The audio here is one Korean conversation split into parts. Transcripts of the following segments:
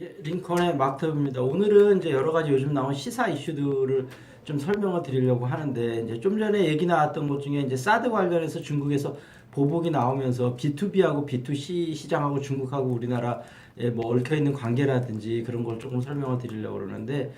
예, 링컨의 마크입니다. 오늘은 이제 여러 가지 요즘 나온 시사 이슈들을 좀 설명을 드리려고 하는데, 이제 좀 전에 얘기 나왔던 것 중에 이제 사드 관련해서 중국에서 보복이 나오면서 B2B하고 B2C 시장하고 중국하고 우리나라에 뭐 얽혀 있는 관계라든지 그런 걸 조금 설명을 드리려고 그러는데,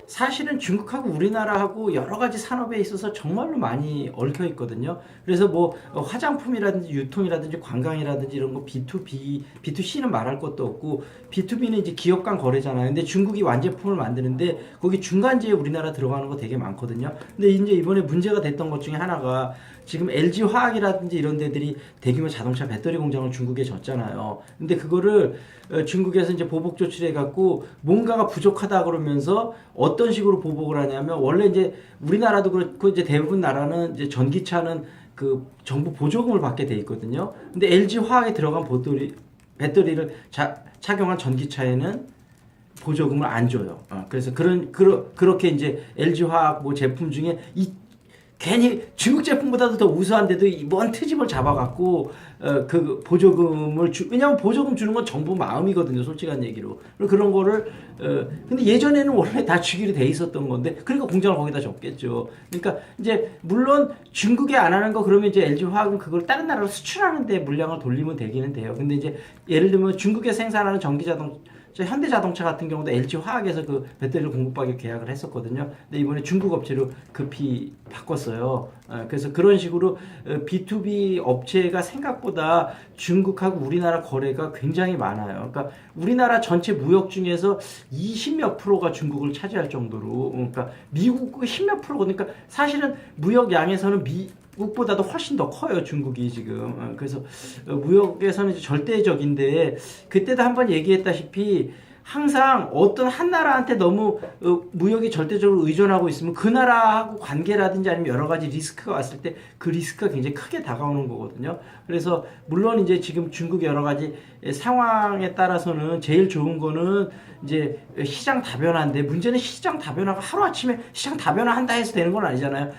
사실은 중국하고 우리나라하고 여러 가지 산업에 있어서 정말로 많이 얽혀 있거든요. 그래서 뭐 화장품이라든지 유통이라든지 관광이라든지 이런 거 B2B, B2C는 말할 것도 없고 B2B는 이제 기업 간 거래잖아요. 근데 중국이 완제품을 만드는데 거기 중간재에 우리나라 들어가는 거 되게 많거든요. 근데 이제 이번에 문제가 됐던 것 중에 하나가 지금 LG 화학이라든지 이런 데들이 대규모 자동차 배터리 공장을 중국에 졌잖아요. 근데 그거를 중국에서 이제 보복 조치를 해갖고 뭔가가 부족하다 그러면서 어떤 식으로 보복을 하냐면, 원래 이제 우리나라도 그렇고 이제 대부분 나라는 이제 전기차는 그 정부 보조금을 받게 돼 있거든요. 근데 LG 화학에 들어간 배터리를 착용한 전기차에는 보조금을 안 줘요. 그래서 그렇게 이제 LG 화학 뭐 제품 중에 괜히 중국 제품보다도 더 우수한데도 이번 트집을 잡아갖고 그 보조금을 왜냐면 보조금 주는 건 정부 마음이거든요, 솔직한 얘기로. 그런 거를 근데 예전에는 원래 다 주기로 돼 있었던 건데, 그러니까 공장을 거기다 줬겠죠. 그러니까 이제 물론 중국에 안 하는 거 그러면 이제 LG 화학은 그걸 다른 나라로 수출하는데 물량을 돌리면 되기는 돼요. 근데 이제 예를 들면 중국에 생산하는 전기자동 현대자동차 같은 경우도 LG 화학에서 그 배터리를 공급하기 계약을 했었거든요. 근데 이번에 중국 업체로 급히 바꿨어요. 그래서 그런 식으로 B2B 업체가 생각보다 중국하고 우리나라 거래가 굉장히 많아요. 그러니까 우리나라 전체 무역 중에서 20몇 프로가 중국을 차지할 정도로, 그러니까 미국 10몇 프로거든요. 그러니까 사실은 무역 양에서는 미국보다도 훨씬 더 커요, 중국이 지금. 그래서 무역에서는 이제 절대적인데, 그때도 한번 얘기했다시피 항상 어떤 한 나라한테 너무 무역이 절대적으로 의존하고 있으면 그 나라하고 관계라든지 아니면 여러 가지 리스크가 왔을 때 그 리스크가 굉장히 크게 다가오는 거거든요. 그래서 물론 이제 지금 중국 여러 가지 상황에 따라서는 제일 좋은 거는 이제 시장 다변화인데, 문제는 시장 다변화가 하루아침에 시장 다변화한다 해서 되는 건 아니잖아요.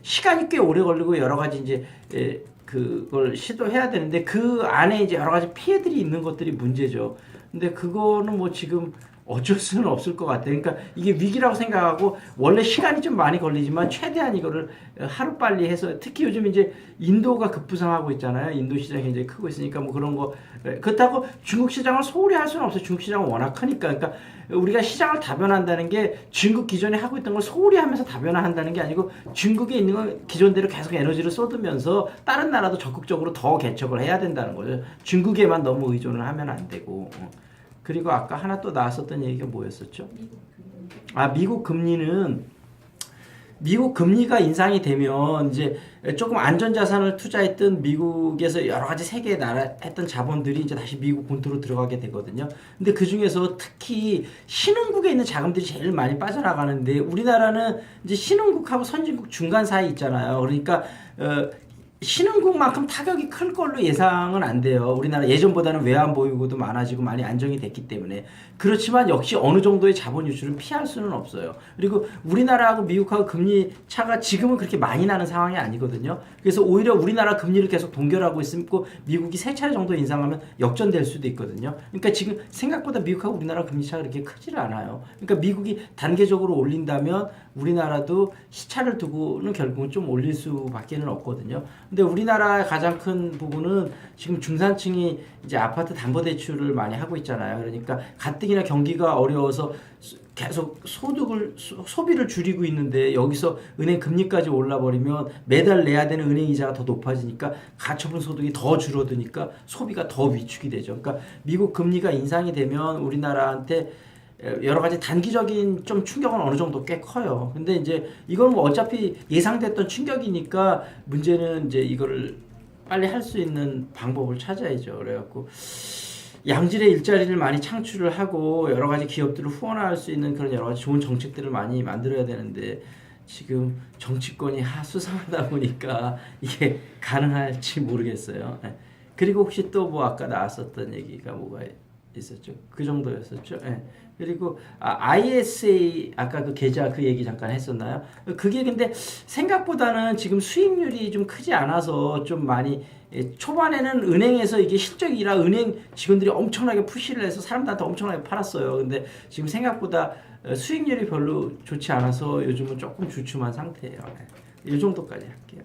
시간이 꽤 오래 걸리고 여러 가지 이제 그걸 시도해야 되는데, 그 안에 이제 여러 가지 피해들이 있는 것들이 문제죠. 근데 그거는 뭐 지금 어쩔 수는 없을 것 같아요. 그러니까 이게 위기라고 생각하고, 원래 시간이 좀 많이 걸리지만 최대한 이거를 하루빨리 해서, 특히 요즘 이제 인도가 급부상하고 있잖아요. 인도 시장이 굉장히 크고 있으니까 뭐 그런 거. 그렇다고 중국 시장을 소홀히 할 수는 없어요. 중국 시장은 워낙 크니까. 그러니까 우리가 시장을 다변한다는 게 중국 기존에 하고 있던 걸 소홀히 하면서 다변화한다는 게 아니고, 중국에 있는 건 기존대로 계속 에너지를 쏟으면서 다른 나라도 적극적으로 더 개척을 해야 된다는 거죠. 중국에만 너무 의존을 하면 안 되고. 그리고 아까 하나 또 나왔었던 얘기가 뭐였었죠? 미국 금리가 인상이 되면 이제 조금 안전자산을 투자했던 미국에서 여러 가지 세계 나라 했던 자본들이 이제 다시 미국 본토로 들어가게 되거든요. 근데 그 중에서 특히 신흥국에 있는 자금들이 제일 많이 빠져나가는데, 우리나라는 이제 신흥국하고 선진국 중간 사이 있잖아요. 그러니까 신흥국만큼 타격이 클 걸로 예상은 안 돼요. 우리나라 예전보다는 외환 보유고도 많아지고 많이 안정이 됐기 때문에. 그렇지만 역시 어느 정도의 자본 유출은 피할 수는 없어요. 그리고 우리나라하고 미국하고 금리 차가 지금은 그렇게 많이 나는 상황이 아니거든요. 그래서 오히려 우리나라 금리를 계속 동결하고 있고 미국이 3차례 정도 인상하면 역전될 수도 있거든요. 그러니까 지금 생각보다 미국하고 우리나라 금리 차가 그렇게 크지를 않아요. 그러니까 미국이 단계적으로 올린다면 우리나라도 시차를 두고는 결국은 좀 올릴 수밖에는 없거든요. 근데 우리나라의 가장 큰 부분은 지금 중산층이 이제 아파트 담보대출을 많이 하고 있잖아요. 그러니까 가뜩이나 경기가 어려워서 계속 소비를 줄이고 있는데, 여기서 은행 금리까지 올라버리면 매달 내야 되는 은행 이자가 더 높아지니까 가처분 소득이 더 줄어드니까 소비가 더 위축이 되죠. 그러니까 미국 금리가 인상이 되면 우리나라한테 여러 가지 단기적인 좀 충격은 어느 정도 꽤 커요. 근데 이제 이건 뭐 어차피 예상됐던 충격이니까, 문제는 이제 이거를 빨리 할 수 있는 방법을 찾아야죠. 그래갖고 양질의 일자리를 많이 창출을 하고 여러 가지 기업들을 후원할 수 있는 그런 여러 가지 좋은 정책들을 많이 만들어야 되는데, 지금 정치권이 수상하다 보니까 이게 가능할지 모르겠어요. 그리고 혹시 또 뭐 아까 나왔었던 얘기가 뭐가 있었죠. 그 정도였었죠. 예. 그리고 ISA 아까 그 계좌 그 얘기 잠깐 했었나요? 그게 근데 생각보다는 지금 수익률이 좀 크지 않아서 좀 많이 초반에는 은행에서 이게 실적이라 은행 직원들이 엄청나게 푸시를 해서 사람들한테 엄청나게 팔았어요. 근데 지금 생각보다 수익률이 별로 좋지 않아서 요즘은 조금 주춤한 상태예요. 이 정도까지 할게요.